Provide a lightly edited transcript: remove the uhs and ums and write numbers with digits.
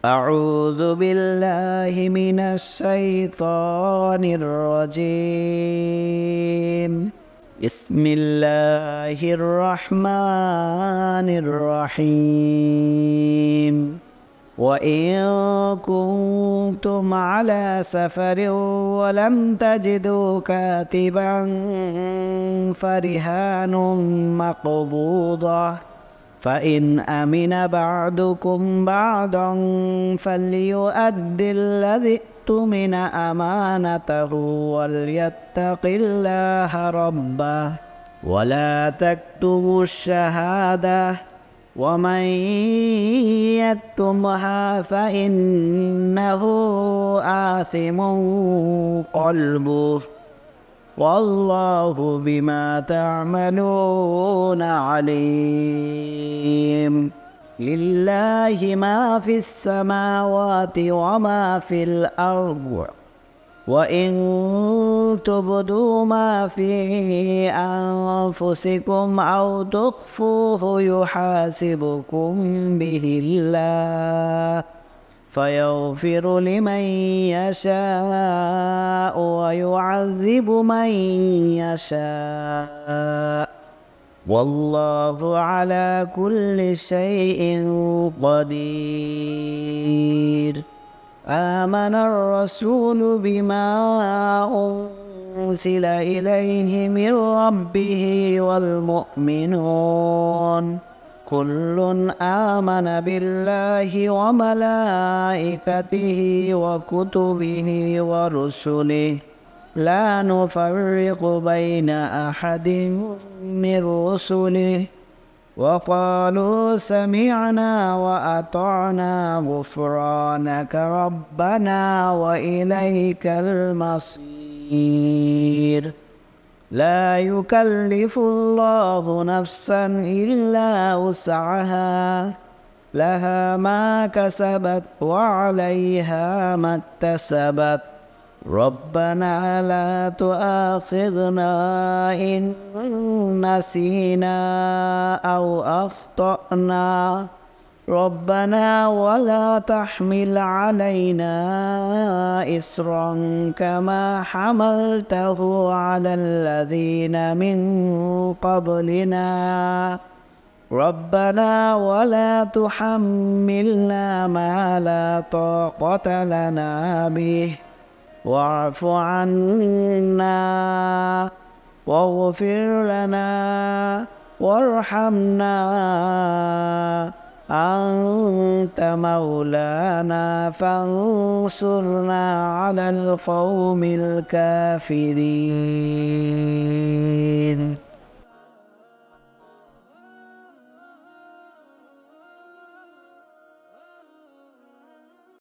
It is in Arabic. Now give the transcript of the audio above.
أعوذ بالله من الشيطان الرجيم. بسم الله الرحمن الرحيم. وإن كنتم على سفر ولم تجدوا كاتبا فرهان مقبوضة، فإن أمن بعضكم بعضا فليؤد الذي اؤتمن أمانته وليتق الله ربه ولا تكتموا الشهادة، ومن يكتمها فإنه آثم قلبه، والله بما تعملون عليم. لله ما في السماوات وما في الأرض، وإن تبدوا ما في أنفسكم أو تخفوه يحاسبكم به الله، فيغفر لمن يشاء ويعذب من يشاء، والله على كل شيء قدير. آمن الرسول بما أنزل إليه من ربه والمؤمنون كل آمن بالله وملائكته وكتبه ورسله لا نفرق بين أحد من رسله، وقالوا سمعنا وأطعنا غفرانك ربنا وإليك المصير. لا يكلف الله نفسا إلا وسعها، لها ما كسبت وعليها ما اكتسبت. ربنا لا تؤاخذنا إن نسينا أو أخطأنا، ربنا ولا تحمل علينا إصرا كما حملته على الذين من قبلنا، ربنا ولا تحملنا ما لا طاقة لنا به، واعف عنا واغفر لنا وارحمنا، أنت مولانا فانصرنا على القوم الكافرين.